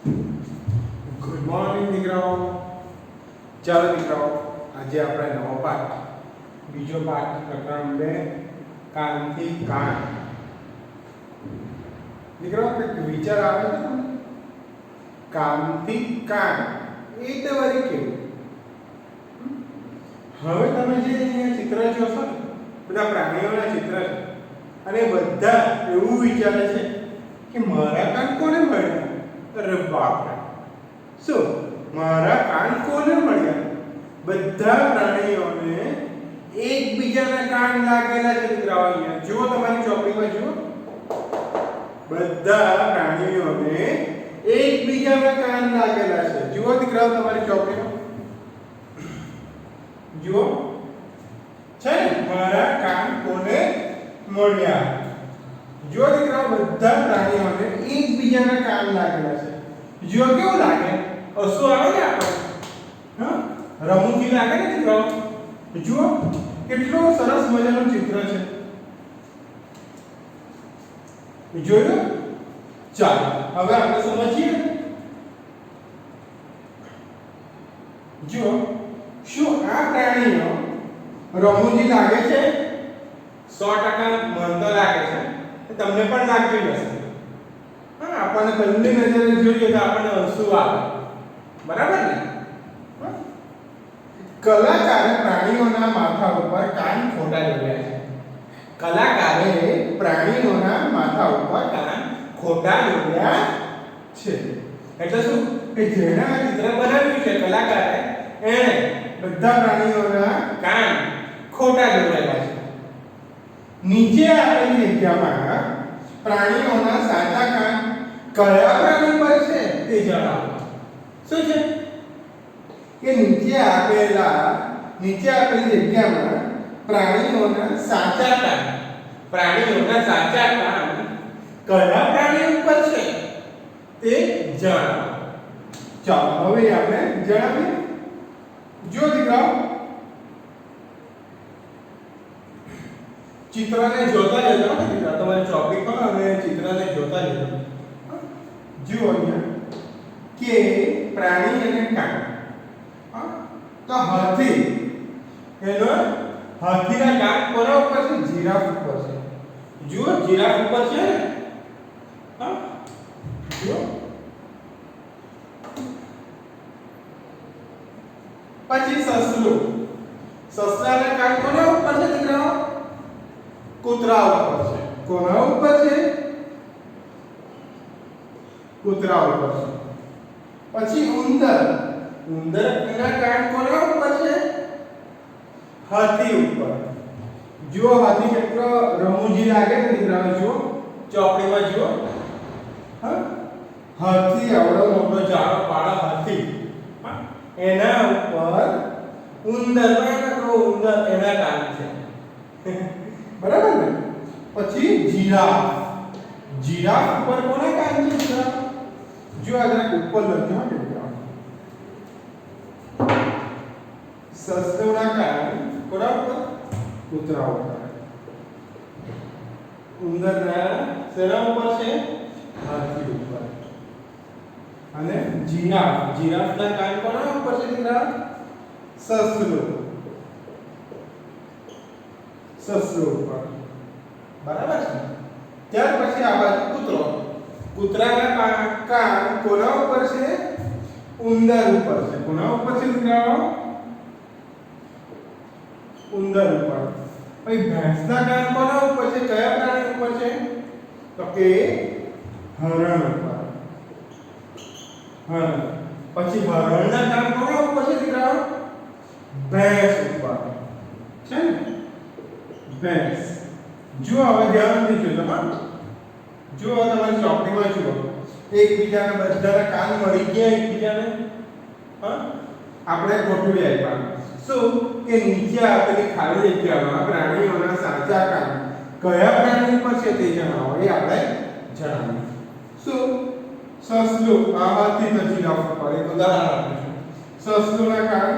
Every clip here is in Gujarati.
ગુડ મોર્નિંગ દીકરાઓ. ચાલો દીકરાઓ, આજે આપણે નવો પાઠ, બીજો પાઠ પ્રકરણ 2, કાનથી કાન. દીકરાઓ, કંઈક વિચાર આવે છે તમને? કાનથી કાન એ તમારે કેવું? હવે તમે જે અહીંયા ચિત્ર જોશો ને, બધા પ્રાણીઓના ચિત્ર છે, અને બધા એવું વિચારે છે કે મારા કાન કોને મળ્યા? અરે બાપરે, શું મારા કાન કોને મળ્યા? બધા પ્રાણીઓને એકબીજાના કાન લાગેલા છે દીકરાઓ. અહીંયા જુઓ, તમારી ચોપડીમાં જુઓ, બધા પ્રાણીઓને એકબીજાના કાન લાગેલા છે. જુઓ દીકરાઓ, તમારી ચોપડીમાં જુઓ છે ને, મારા કાન કોને મળ્યા. જો દીકરાઓ, બધા પ્રાણીઓને એકબીજાના કાન લાગેલા છે. જો કેવું લાગે? હસવું આવે ને આપણે, હા, રમૂજી લાગે ને દીકરાઓ. જુઓ કેટલો સરસ મજાનું ચિત્ર છે. જોયું? ચાલો હવે આપણે સમજીએ. જુઓ, શું આ પ્રાણીઓ રમૂજી લાગે છે? 100% મન તો લાગે છે. તમને પણ લાગતું હશે. હા, આપણને પહેલી નજરે જોઈએ તો આપણને હસવું આવે, બરાબર ને? કલાકારે પ્રાણીઓના માથા ઉપર કાન ખોટા દોર્યા છે. કલાકારે પ્રાણીઓના માથા ઉપર કાન ખોટા દોર્યા છે. એટલે શું કે જેણે આ ચિત્ર બનાવ્યું છે કલાકારે, એણે બધા પ્રાણીઓના કાન ખોટા દોરેલા છે. નીચે આપેલી જગ્યામાં પ્રાણીઓના સાચા કાન કયા પ્રાણી પર છે તે જણાવો. શું છે કે નીચે આપેલી જગ્યામાં પ્રાણીઓના સાચા કાન કયા પ્રાણી ઉપર છે તે જણાવો. ચાલો હવે આપણે જણાવીએ. જો દીકરાઓ, ચિત્રને જોતા જજો ને દીકરા, તમારી ચોપડી પર અને ચિત્રને જોતા જજો. જુઓ અહીંયા કે પ્રાણી અને કાન. તો હાથી, એનો હાથીના કાન કોના ઉપર છે? જીરાફ ઉપર છે. જુઓ, જીરાફ ઉપર છે ને. હા, જુઓ. પછી સસલું, સસલાના કાન કોના ઉપર છે દીકરાઓ? કૂતરા ઉપર છે. કોના ઉપર છે? કૂતરા ઉપર છે. પછી ઉંદર, ઉંદરના કાન કોના ઉપર છે? હાથી ઉપર. જુઓ, હાથી કેટલો રમૂજી લાગે ને દીકરાઓ. જુઓ ચોપડીમાં જુઓ. હા, હાથી આવડો મોટો જાડો પાડો હાથી, એના ઉપર ઉંદર એના કાન છે. બરાબર ને? પછી જીરાફ, જીરાફ ઉપર કોના કાન છે? જો આ જરાક ઉપર લખ્યું હોય ને, સસલુના કાન કોના ઉપર? કૂતરા ઉપર. ઉંદરના શેના ઉપર છે? હાથી ઉપર. અને જીરાફના કાન કોના ઉપર છે દીકરા? સસલું ઉપર. બરાબર છે? ત્યાર પછી આ બાજુ કૂતરો. કૂતરાના કાન કોના ઉપર છે? ઉંદર ઉપર છે. કોના ઉપર છે દીકરાઓ? ઉંદર ઉપર. પછી ભેંસના કાન કોના ઉપર છે? કયા પ્રાણી ઉપર છે? તો કે હરણ ઉપર. હરણ. પછી હરણના કાન કોના ઉપર છે દીકરાઓ? ભેંસ ઉપર. છે ને? ભેંસ. જુઓ, હવે ધ્યાનથી જોજો. હા, જુઓ તમારી ચોપડીમાં જુઓ, એકબીજાને બધાના કાન મળી ગયા એકબીજાને. હા, આપણે ગોઠવી આપ્યા. શું કે નીચે આપેલી ખાલી જગ્યામાં પ્રાણીઓના સાચા કાન કયા પ્રાણી પર છે તે જણાવો. એ આપણે જણાવીએ. શું? સસલું, આ હાથી તો જીરાફ ઉપર. એક ઉદાહરણ આપીશું. સસલુના કાન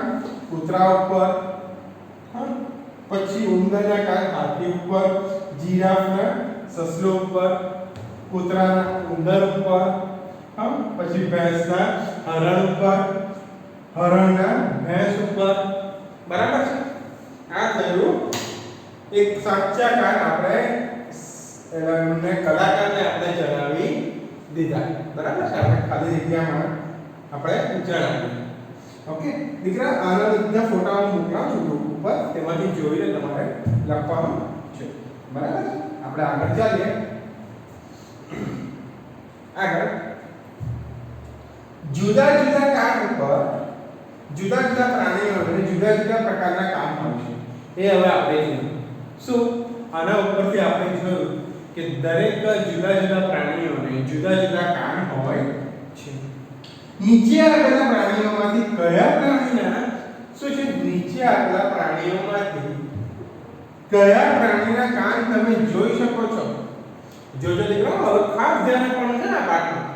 કૂતરા ઉપર. હા, પછી ઉંદરના કાન હાથી ઉપર, જીરાફના સસલો ઉપર, કૂતરાના ઉંદર ઉપર, હા, પછી ભેંસના હરણ ઉપર, હરણના ભેંસ ઉપર. બરાબર છે? આ થયું એક સાચા કાન આપણે એમને કલાકારને આપણે જણાવી દીધા. બરાબર છે? આપણે ખાલી જગ્યામાં આપણે જણાવ્યું. ઓકે દીકરા, આના બધા ફોટા હું મોકલાવું છું ગ્રુપ ઉપર, તેમાંથી જોઈને તમારે લખવાનું છે. બરાબર છે? આપણે આગળ ચાલીએ. આગળ જુદા જુદા કામ ઉપર જુદા જુદા પ્રાણીઓને જુદા જુદા પ્રકારના કામ હોય છે. એ હવે આપણે જોઈએ. શું આના ઉપરથી આપણે જોયું કે દરેક જુદા જુદા પ્રાણીઓને જુદા જુદા કામ હોય છે. નીચે આપેલા પ્રાણીઓમાંથી કયા પ્રાણીના શું છે? નીચે આપેલા પ્રાણીઓમાંથી કયા પ્રાણીના કાન તમે જોઈ શકો છો? જોજો દીકરો, હવે ખાસ ધ્યાન આપવાનું છે આ પાઠમાં.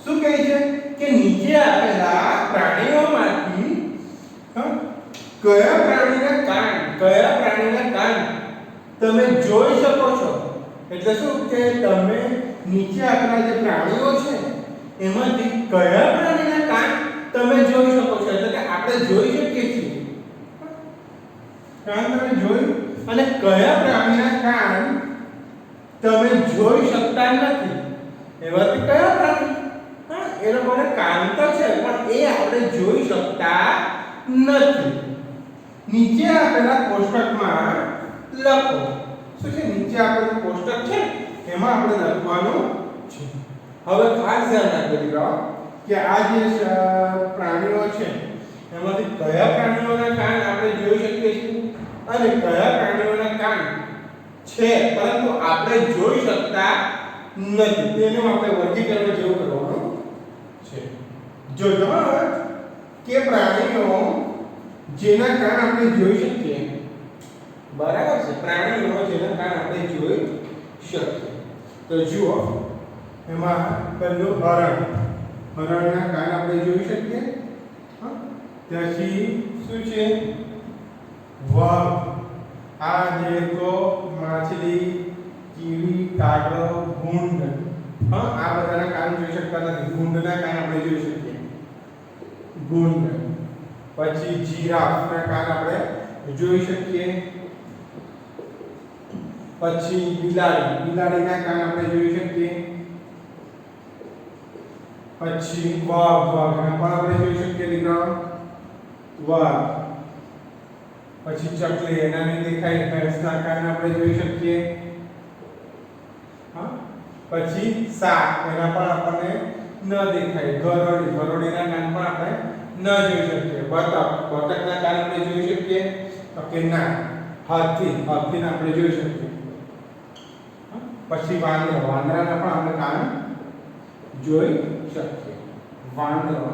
શું કહે છે કે નીચે આપેલા પ્રાણીઓમાંથી કયા પ્રાણીના કાન તમે જોઈ શકો છો? એટલે શું કે તમે નીચે આપેલા જે પ્રાણીઓ છે એમાંથી કયા પ્રાણીના કાન તમે જોઈ શકો છો? એટલે કે આપણે જોઈ શકીએ છીએ કાન તમે જોઈ, અને કયા પ્રાણીના કાન તમે જોઈ શકતા નથી? એવાથી કયા પ્રાણી? હા, એ લોકોને કાન તો છે પણ એ આપણે જોઈ શકતા નથી. નીચે આપેલા કોષ્ટકમાં લખો. શું છે? નીચે આપેલું કોષ્ટક છે એમાં આપણે લખવાનું છે. હવે ખાસ ધ્યાન રાખજો દીકરાઓ કે આ જે પ્રાણીઓ છે એમાંથી કયા પ્રાણીઓના કાન આપણે જોઈ શકીએ છીએ અને કયા પ્રાણીઓના કાન છે પરંતુ આપણે જોઈ શકતા નથી. તેનું આપણે વર્ગીકરણ જેવું કરવાનું છે. જો કે પ્રાણીઓ જેના કાન આપણે જોઈ શકીએ. બરાબર છે? પ્રાણીઓ જેના કાન આપણે જોઈ શકીએ. તો જુઓ, એમાં પહેલું હરણ. હરણના કાન આપણે જોઈ શકીએ. ત્યાંથી શું છે? વાઘ. આ જે તો માછલી, કીડી, કાગડો, ભૂંડ. હા, આ બધાના કાન જોઈ શકતા નથી. ભૂંડના કાન આપણે જોઈ શકીએ. ભૂંડ. પછી જીરાફના કાન આપણે જોઈ શકીએ. પછી બિલાડીના કાન આપણે જોઈ શકીએ. પછી વાઘના પણ આપણે જોઈ શકીએ દીકરાઓ. વાઘ. પછી ચકલી, એના નહીં દેખાય. ભેંસના કાન આપણે જોઈ શકીએ. હા, પછી સાપ, એના પણ આપણને ન દેખાય. ગરોળીના કાન પણ આપણે ન જોઈ શકીએ. બતકના કાન આપણે જોઈ શકીએ તો કે ના. હાથીના આપણે જોઈ શકીએ. પછી વાંદરાના પણ આપણે કાન જોઈ શકીએ. વાંદરો.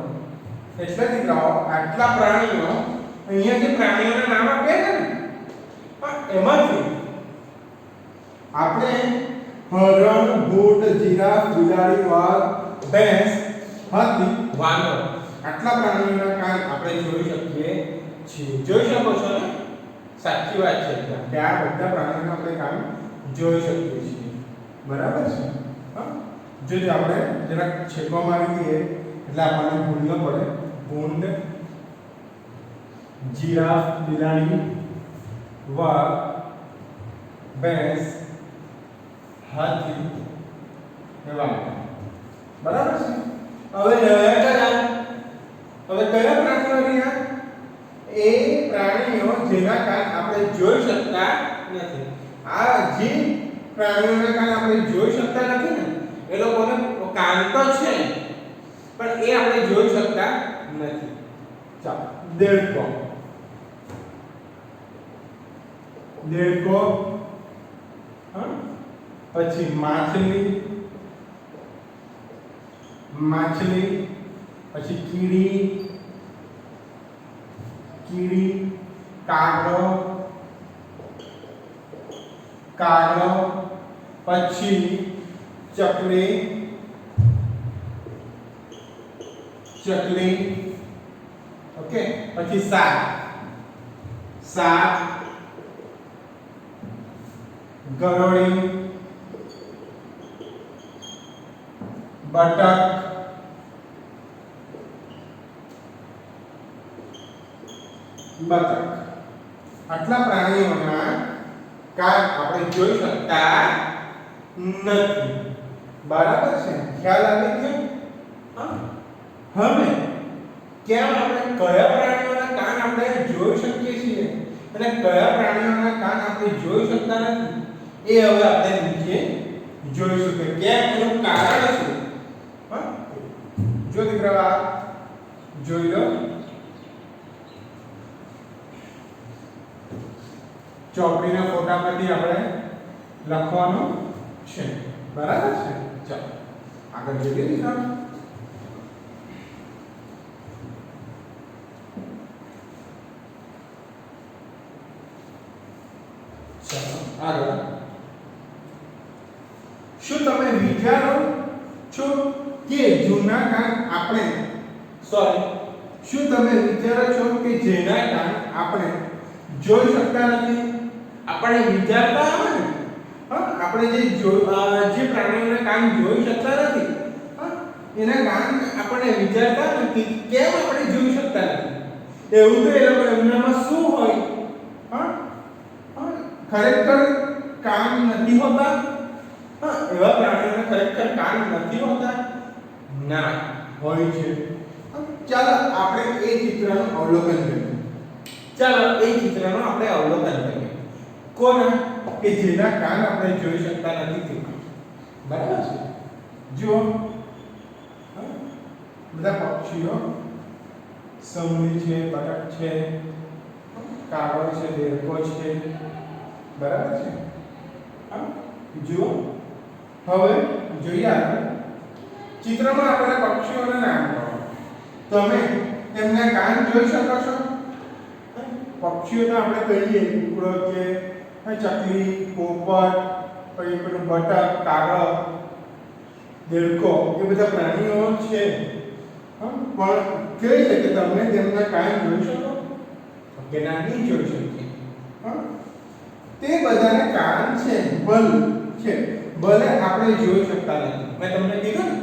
એટલે દીકરાઓ આટલા પ્રાણીઓ, અહીંયા જે પ્રાણીઓના નામ આપ્યા છે ને એમાંથી આપણે હરણ, ભૂંડ, જીરાફ, બિલાડી, વાઘ, ભેંસ, હાથી, વાંદરો આટલા પ્રાણીઓના કાન આપણે જોઈ શકીએ છીએ. જોઈ શકો છો ને? સાચી વાત છે કે આ બધા પ્રાણીઓના આપણે કાન જોઈ શકીએ છીએ. બરાબર છે? હા, જો આપણે જરાક છેકવા મારી દઈએ એટલે આપણને ભૂલ ન પડે. ભૂંડ, જીરાફ, બિલાડી, વાઘ, ભેંસ, હાથી, વાંદરો. બરાબર છે? હવે કયા પ્રાણીઓ રહ્યા? એ પ્રાણીઓ જેના કાન આપણે જોઈ શકતા નથી. આ જે પ્રાણીઓના કાન આપણે જોઈ શકતા નથી ને એ લોકોને કાન તો છે પણ એ આપણે જોઈ શકતા નથી. ચાલો, દેડકો. હા, પછી માછલી, પછી કીડી, કાગડો, પછી ચકલી, ઓકે. પછી સાપ, ગરોળી, બતક, બતક. આટલા પ્રાણીઓના કાન આપણે જોઈ શકતા નથી. બરાબર છે? ખ્યાલ આવી ગયો? હા. હવે કેમ આપણે કયા પ્રાણીઓના કાન આપણે જોઈ શકીએ છીએ અને કયા પ્રાણીઓના કાન આપણે જોઈ શકતા નથી એ હવે આપણે નીચે જોઈશું કે કેમ, એનું કારણ શું. હા, જો દીકરા જોઈ લો. ચોપડીના ફોટા પરથી આપણે લખવાનું છે. બરાબર છે? ચાલો આગળ જોઈએ દીકરા. ચાલો આગળ. શું તમે વિચારો છો કે જૂના કાન આપણે શું તમે વિચારો છો કે જેના કાન આપણે જોઈ શકતા નથી? આપણે વિચારતા આવે ને, આપણે જે પ્રાણીઓના કાન જોઈ શકતા નથી, એના કાન આપણે વિચારતા નથી. કેમ આપણે જોઈ શકતા નથી? એવું તો એમનામાં શું હોય? ખરેખર કાન નથી હોતા? એવા પ્રાણીઓને ખરેખર કાન નથી હોતા? ના, હોય છે. ચાલો આપણે એ ચિત્રનું અવલોકન કરીએ. કોના? કે જેના કાન આપણે જોઈ શકતા નથી તે. બરાબર છે? જુઓ, બધા પક્ષીઓ, સમડી છે, બતક છે, કાગડો છે, દેડકો છે. બરાબર છે? જુઓ, હવે જોઈએ આગળ. ચિત્રમાં આપણે પક્ષીઓના નામ કહો. તમે એમના કાન જોઈ શકો છો? પક્ષીઓને આપણે કહીએ કુકડો કે ચકલી, પોપટ, પછી પેલું બતક, કાગડો, દેડકો, એ બધા પ્રાણીઓ છે. પણ કહે છે કે તમે તેમના કાન જોઈ શકો કે ના, નહીં જોઈ શકીએ. તે બધાને કાન છે, ભલે આપણે જોઈ શકતા નથી. મેં તમને કીધું ને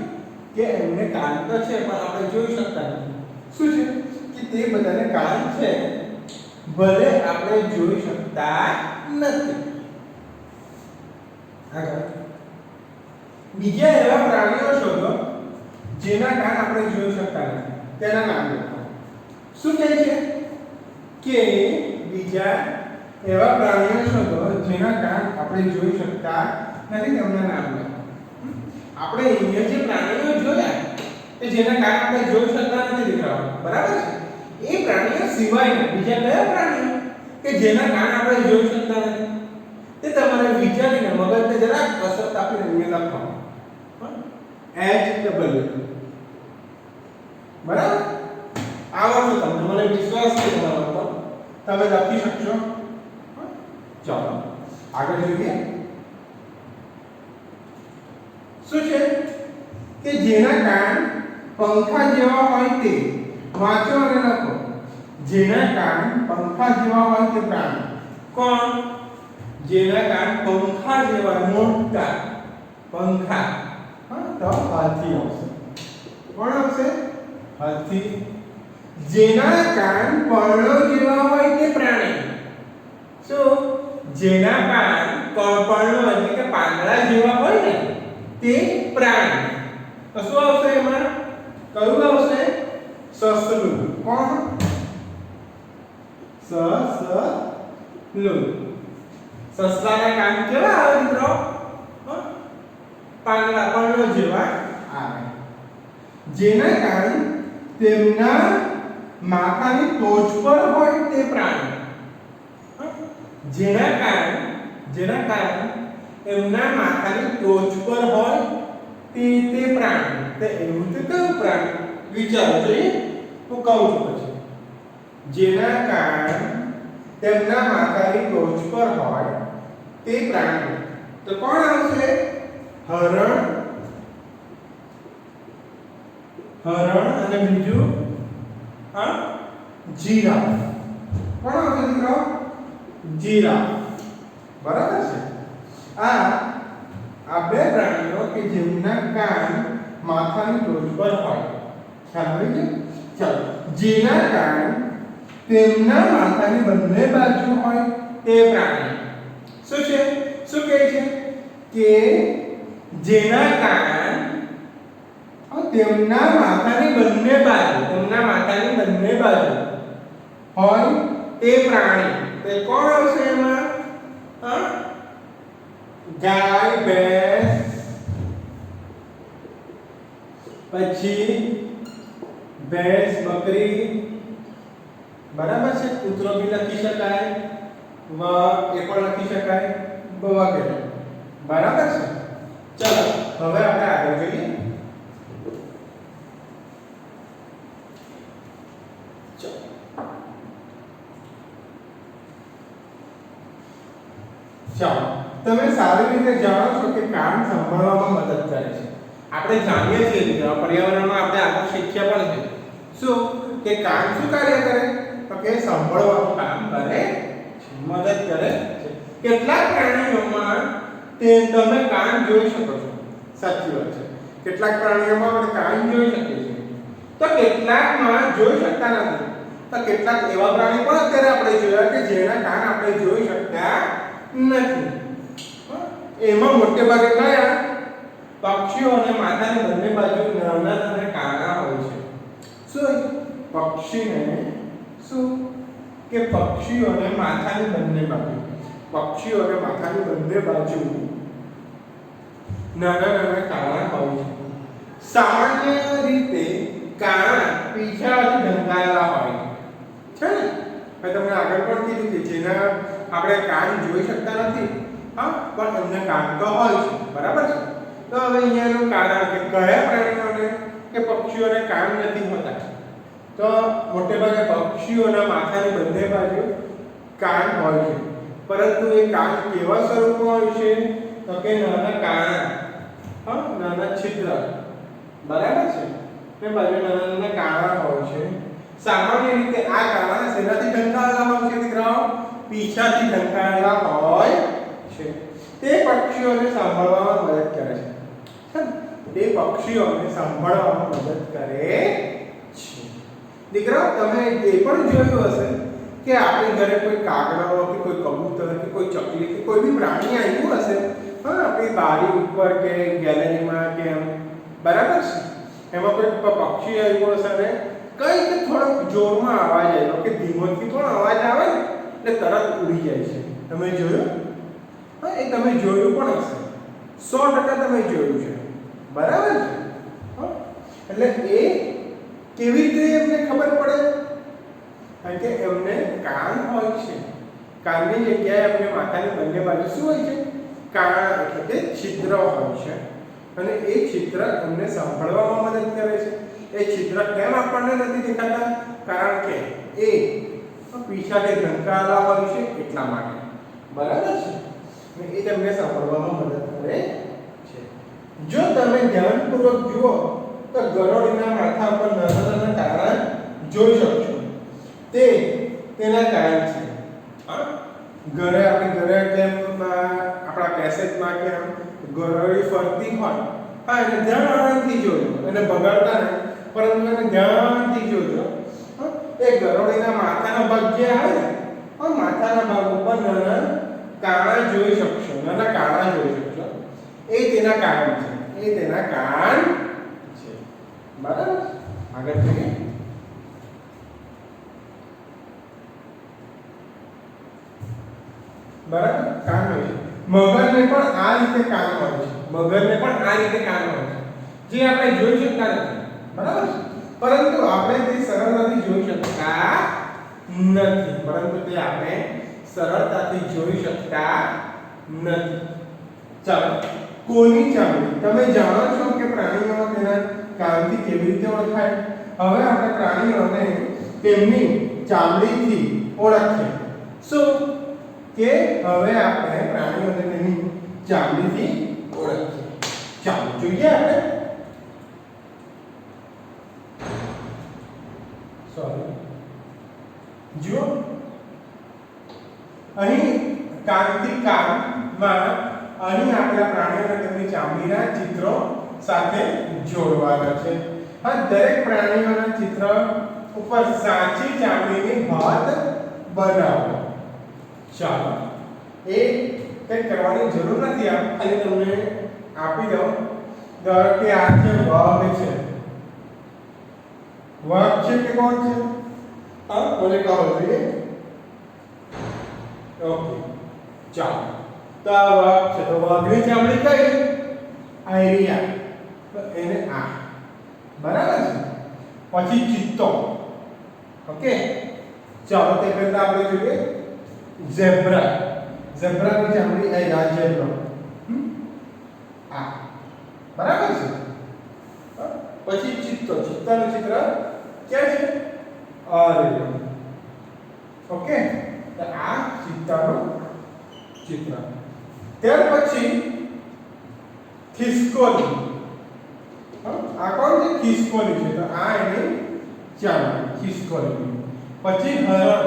કે એમને કાન તો છે પણ આપણે જોઈ શકતા નથી. શું છે કે તે બધાને કાન છે, ભલે આપણે જોઈ શકતા નથી. આગળ બીજા એવા પ્રાણીઓ શોધો જેના કાન આપણે જોઈ શકતા નથી. તેના નામ લખો. શું કહે છે કે બીજા એવા પ્રાણીઓ શોધો જેના કાન આપણે જોઈ શકતા નથી, તેમના નામ લખો. આપણે અહીંયા જે પ્રાણીઓ જોયા કે જેના કાન આપણે જોઈ શકતા નથી દીકરાઓ, બરાબર છે? એ પ્રાણીઓ સિવાયના બીજા કયા પ્રાણીઓ કે જેના કાન આપણે જોઈ શકતા નથી તે તમારે વિચારીને મગજને જરાક કસરત આપીને અહીંયા લખો. HW. બરાબર? આવડતું તમને, મને વિશ્વાસ છે તમારા પર, તમે લખી શકશો. ચાલો આગળ જોઈએ. શું છે કે જેના કાન પંખા જેવા હોય તે. વાંચો અને લખો. જેના કાન પંખા જેવા હોય તે પ્રાણી કોણ? જેના કાન પંખા જેવા, મોટા પંખા. તો હાથી આવશે. કોણ આવશે? હાથી. જેના કાન પર્ણો જેવા હોય તે પ્રાણી. શું? જેના કાન પર્ણો એટલે કે પાંદડા જેવા હોય ને તે પ્રાણી. તો શું આવશે એમાં? કયું આવશે? સસલું. કોણ? સસલું. સસલાના કાન કેવા આવે મિત્રો? પાંદડા, પર્ણો જેવા આવે. જેના કાન તેમના માથાની ટોચ પર હોય તે પ્રાણી. જેના કાન એમના માથાની ટોચ પર હોય તે પ્રાણી. તે એવું તો કયું પ્રાણી? વિચારો જોઈએ, હું કહું છું પછી. જેના કાન તેમના માથાની ટોચ પર હોય તે પ્રાણી. તો કોણ આવશે? હરણ અને બીજું જીરાફ. કોણ આવશે મિત્રો? જીરાફ. બરાબર છે? આ બે પ્રાણીઓ કે જેમના કાન માથાની ટોચ પર હોય. ખ્યાલ આવી ગયો? ચાલો, જેના કાન તેમના માથાની બંને બાજુ હોય તે પ્રાણી. શું છે? શું કહે છે? કે જેના કાન તેમના માથાની બંને બાજુ હોય તે પ્રાણી. તે કોણ આવશે એમાં? ગાય, ભેંસ, પછી ભેંસ, બકરી, બરાબર છે. કૂતરો બી લખી શકાય, એ પણ લખી શકાય, વગેરે. બરાબર છે. ચલો હવે આપણે આગળ જોઈએ. ચાલો, તમે સારી રીતે જાણો છો કે કાન સાંભળવામાં મદદ કરે છે. આપણે જાણીએ છીએ કે પર્યાવરણમાં આપણે આગળ શીખ્યા પણ છે. શું કે કાન શું કાર્ય કરે? તો કે સાંભળવાનું કામ કરે, મદદ કરે છે. કેટલાક પ્રાણીઓમાં તમે કાન જોઈ શકો છો. સાચી વાત છે. કેટલાક પ્રાણીઓમાં આપણે કાન જોઈ શકીએ છીએ, તો કેટલાકમાં જોઈ શકતા નથી. તો કેટલાક એવા પ્રાણી પણ અત્યારે આપણે જોયા કે જેના કાન આપણે જોઈ શકતા નથી. એમાં મોટે ભાગે કયા? પક્ષીઓ અને માથાની બંને બાજુ નાના નાના કાણા હોય છે. શું? પક્ષીઓને માથાની બંને બાજુ નાના નાના કાણા હોય છે. સામાન્ય રીતે કાણા પીછાથી ઢંકાયેલા હોય છે ને? મેં તમને આગળ પણ કીધું કે જેના આપણે કાન જોઈ શકતા નથી, પણ એમને કાન તો હોય છે. બરાબર છે. તો હવે અહીંયાનું કારણ કે કયા પ્રાણીઓને કે પક્ષીઓને કાન નથી હોતા? તો મોટે ભાગે પક્ષીઓના માથાની બંને બાજુ કાન હોય છે, પરંતુ એ કાન કેવા સ્વરૂપમાં હોય છે? તો કે નાના કાણા, નાના છિદ્ર. બરાબર છે. તે બાજુ નાના નાના કાણા હોય છે. સામાન્ય રીતે આ કાણા શેનાથી ઢંકાયેલા હોય છે દીકરાઓ? પીછાથી ઢંકાયેલા હોય છે. તે પક્ષીઓને સાંભળવામાં મદદ કરે છે. દીકરાઓ, તમે એ પણ જોયું હશે કે આપણી ઘરે કોઈ કાગડો કે કોઈ કબૂતર કે કોઈ ચકલી કે કોઈ બી પ્રાણી આવ્યું હશે, આપણી બારી ઉપર કે ગેલેરીમાં કે એમ. બરાબર છે. એમાં કોઈ પક્ષી આવ્યું હશે ને કંઈક થોડોક જોરમાં અવાજ આવ્યો કે ધીમોથી પણ અવાજ આવે ને એટલે તરત ઉડી જાય છે. તમે જોયું? એ તમે જોયું પણ હશે. 100% તમે જોયું છે. બરાબર છે. એટલે એ કેવી રીતે એમને ખબર પડે? કારણ કે એમને કાન હોય છે. કાનની જગ્યાએ એમને માથાની બંને બાજુ શું હોય છે? કાન, એટલે કે છિદ્ર હોય છે. અને એ છિદ્ર એમને સાંભળવામાં મદદ કરે છે. એ છિદ્ર કેમ આપણને નથી દેખાતા? કારણ કે એ પીછાથી ઢંકાયેલા હોય છે એટલા માટે. બરાબર છે. એ તમને સાંભળવામાં મદદ કરે છે. જો તમે ધ્યાનપૂર્વક જુઓ તો ગરોળીના માથા પર નાના નાના કાણા જોઈ શકશો. તેના કાન છે. આપણી ઘરે કેમ આપણા પેસેજમાં કેમ ગરોળી ફરતી હોય, એને ધ્યાનથી જોજો. એને બગાડતા નહીં, પરંતુ એને ધ્યાનથી જોજો. એ ગરોળીના માથાનો ભાગ જે આવે ને, માથાના ભાગ ઉપર નાના કાણા જોઈ શકશો. એ તેના કાન છે. બરાબર? આગળ જોઈએ. બરાબર? કાન હોય છે. મગરને પણ આ રીતે કાન હોય છે. જે આપણે જોઈ શકતા નથી. બરાબર છે? પરંતુ આપણે તે સરળતાથી જોઈ શકતા નથી. ચાલો, કોની ચામડી? તમે જાણો છો કે પ્રાણીઓ તેના કાનથી કેવી રીતે ઓળખાય? હવે આપણે પ્રાણીઓને તેમની ચામડીથી ઓળખીએ. શું કે હવે આપણે પ્રાણીઓને તેની ચામડીથી ઓળખીએ. ચાલો જોઈએ આપણે. જુઓ, અહીં કાનથી કાનમાં અહીં આપણા પ્રાણીઓને તેમની ચામડીના ચિત્રો સાથે જોડવાના છે. હા, દરેક પ્રાણીઓના ચિત્ર ઉપર સાચી ચામડીની ભાત બનાવો. ચાલો, એ કંઈ કરવાની જરૂર નથી. આ ખાલી તમને આપી દઉં. ધારો કે આ છે વાઘ છે. વાઘ છે કે કોણ છે? હા, મને કહો જોઈએ. ઓકે, ચાલો. તો આ વાઘ છે. તો વાઘની ચામડી કઈ? આયરિયા. તો એને આ બરાબર છે. પછી ચિત્તો. ઓકે, ચાલો તે પહેલા આપણે જોઈએ ઝેબ્રા. ઝેબ્રાની ચામડી આ ઝેબ્રો. આ બરાબર છે. પછી ચિત્તો. ચિત્તાનું ચિત્ર ક્યાં છે? અરે, ઓકે, તો આ ચિત્તાનું ચિત્ર. ત્યાર પછી ખિસકોલી. આ કોણ છે? ખિસકોલી છે. તો આ એની ચામડી ખિસકોલી. પછી હરણ.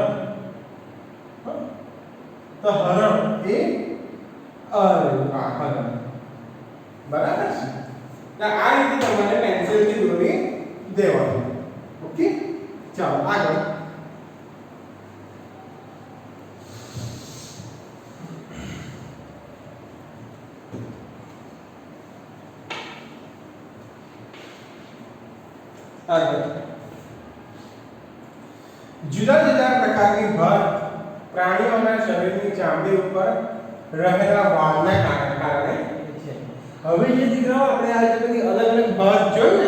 તો હરણ એ હરણ. બરાબર છે. તો આ રીતે તમારે પેન્સિલથી દોરી દેવાનું. ઓકે, ચાલો આગળ. જુદા જુદા પ્રકારની ભાત પ્રાણીઓના શરીરની ચામડી ઉપર રહેલા વાળના કારણે છે. હવે જે દીકરાઓ આપણે આજે બધી અલગ અલગ ભાત જોઈ ને,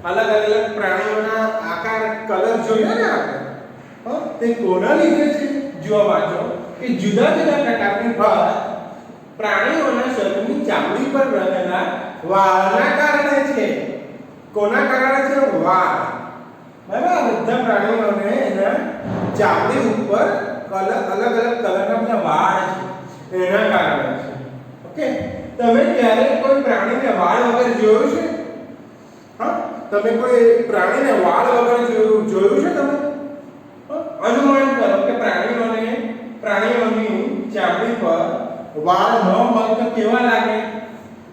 અલગ અલગ પ્રાણીઓના આકાર કલર જોયા ને આપણે, તે કોના લીધે છે? જો વાંચો કે જુદા જુદા પ્રકારની ભાત પ્રાણીઓના શરીરની ચામડી પર રહેલા વાળના કારણે છે. કોના કારણે છે? વાળ. બરાબર, બધા પ્રાણીઓને એના ચામડી ઉપર અલગ અલગ કલરના બધા વાળ છે, એના કારણે છે. ઓકે, તમે ક્યારે કોઈ પ્રાણીને વાળ વગર જોયું છે? હા, તમે કોઈ પ્રાણીને વાળ વગર જોયું છે? તમે અનુમાન કરો કે પ્રાણીઓની ચામડી પર વાળ ન હોય તો કેવા લાગે?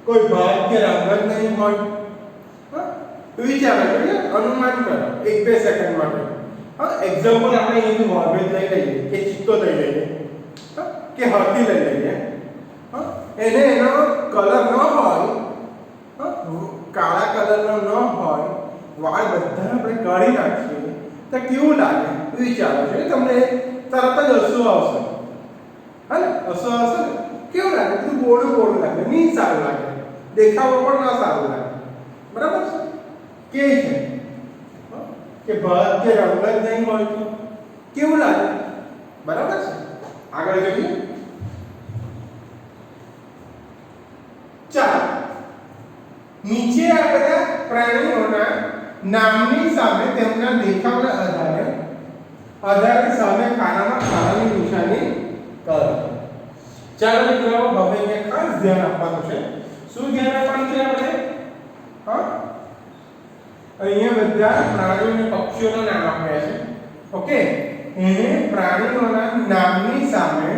કોઈ ભાત કે રંગ જ નહીં હોય. વિચારો, અનુમાન કરો 1-2 સેકન્ડ માટે. હા, એક્ઝામ્પલ આપણે અહીંથી મોરબી લઈ લઈએ, કે ચિત્તો લઈ લઈએ, કે હાથી લઈ લઈએ. હા, એનો કલર ન હોય, કાળા કલરનો ન હોય, વાળ બધા આપણે કાઢી નાખીએ તો કેવું લાગે? વિચારો છો, તમને તરત જ હસુ આવશે. હા ને, હસુ આવશે ને? કેવું લાગે? બધું બોળું લાગે, નહીં સારું લાગે, દેખાવો પણ ના સારું લાગે. બરાબર છે? કે છે કે ભાત કે રંગ જ નહીં હોય તો કેવું લાગે? બરાબર છે. આગળ જોઈએ. ચાલો, નીચે આપેલા પ્રાણીઓના નામની સામે તેમના દેખાવના આધારે સામે ખાનાની નિશાની કરો. ચાલો મિત્રો, હવે અહીંયા ખાસ ધ્યાન આપવાનું છે. શું ધ્યાન આપવાનું છે આપણે? હા, અહીંયા બધા પ્રાણીઓ અને પક્ષીઓના નામ આપ્યા છે. ઓકે, એને પ્રાણીઓના નામની સામે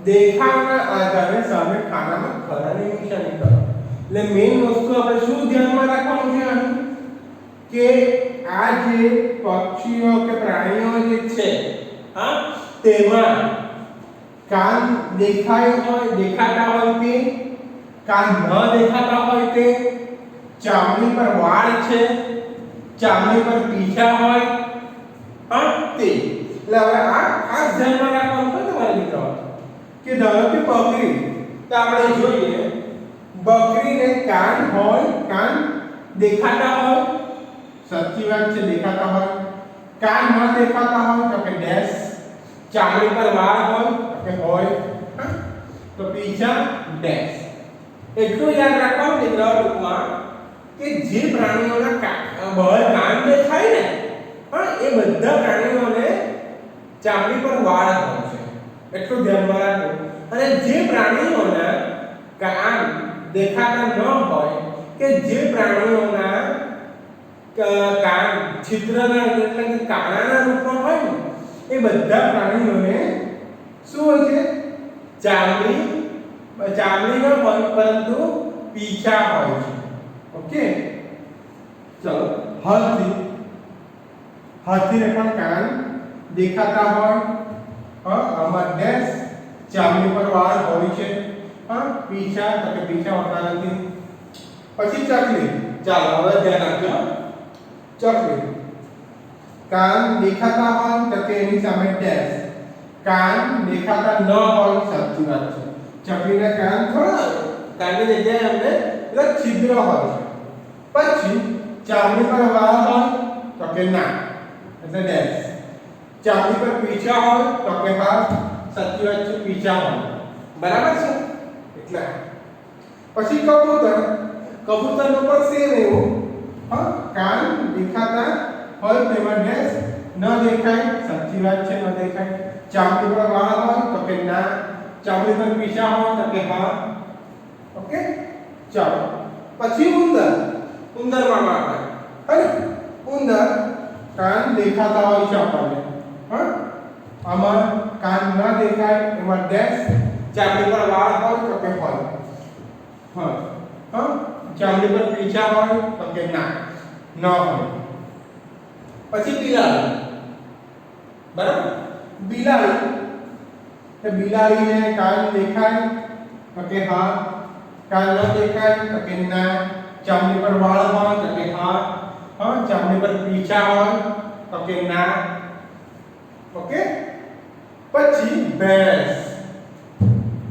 દેખાવના આધારે સામે ખાનાની નિશાની કરો. એટલે મેઈન વસ્તુ આપણે શું ધ્યાનમાં રાખવાનું છે અહીં? કે આ જે પક્ષીઓ કે પ્રાણીઓ જે છે, હા, તેમાં કાન દેખાતા હોય તે, કાન ન દેખાતા હોય તે, ચામડી પર વાળ છે, ચામડી પર પીછા હોય, હા, તે. એટલે હવે આ ખાસ ધ્યાનમાં રાખવાનું છે તમારે મિત્રો. કે ધારો કે બકરી, તો આપણે જોઈએ બકરીને કાન હોય, કાન દેખાતા હોય, સાચી વાત છે, દેખાતા હોય. કાન ન દેખાતા હોય તો કે ડેશ. ચામડી પર વાળ હોય તો કે હોય, તો પીછા ડેશ. એટલું યાદ રાખવાનું દીકરાઓ ટૂંકમાં કે જે પ્રાણીઓના બહાર કાન દેખાય ને, હા, એ બધા પ્રાણીઓને ચામડી પર વાળ હોય છે. એટલું ધ્યાનમાં રાખો. અને જે પ્રાણીઓના કાન દેખાતા ન હોય, કે જે પ્રાણીઓના કાન છિદ્રના એટલે કે કાણાના રૂપમાં હોય ને, એ બધા પ્રાણીઓને શું હોય છે? ચામડી ચામડી ન હોય પરંતુ પીછા હોય છે. ઓકે, ચલો. હાથીને પણ કાન દેખાતા હોય. આમાં ડેશ ચામડી પર વાળ હોય છે. પીછા તો કે પીછા હોતા નથી. પછી ચકલી. ચાલો હવે ધ્યાન આપજો. ચકલી કાન દેખાતા હોય તો કે એની સામે ડેશ. કાન દેખાતા ન હોય, સાચી વાત છે. ચકલીના કાન થોડા કાનની જગ્યાએ અમને એટલે છિદ્ર હોય છે. પછી ચામડી પર વાળ હોય તો કે ના, એટલે ડેશ. ચામડી પર પીછા હોય તો કે હા, સાચી વાત છે, પીછા હોય. બરાબર છે. એટલે પછી કબૂતર. કબૂતરનો પણ સેમ એવું. કાન દેખાતા હોય તેમાં ડેશ, ન દેખાય, સાચી વાત છે, ન દેખાય. ચામડી પર વાળ હોય તો કે ના, ચામડી પર પીછા હોય તો કે હા. ઓકે, ચાલો. પછી ઉંદર. ઉંદરમાં વાળ હોય. ઉંદર કાન દેખાતા હોય છે આપણને. આમાં કાન ન દેખાય, એમાં ડેશ. ચામડી પર વાળ હોય તો કે હોય. ચામડી પર પીછા હોય તો કે ના, ન હોય. પછી બિલાડી. બરાબર. બિલાડી, તો બિલાડીને કાન દેખાય તો કે હા, કાન ન દેખાય તો કે ના, ચામડી પર વાળ હોય તો કે હા, ચામડી પર પીછા હોય તો કે ના. ઓકે. પછી ભેંસ.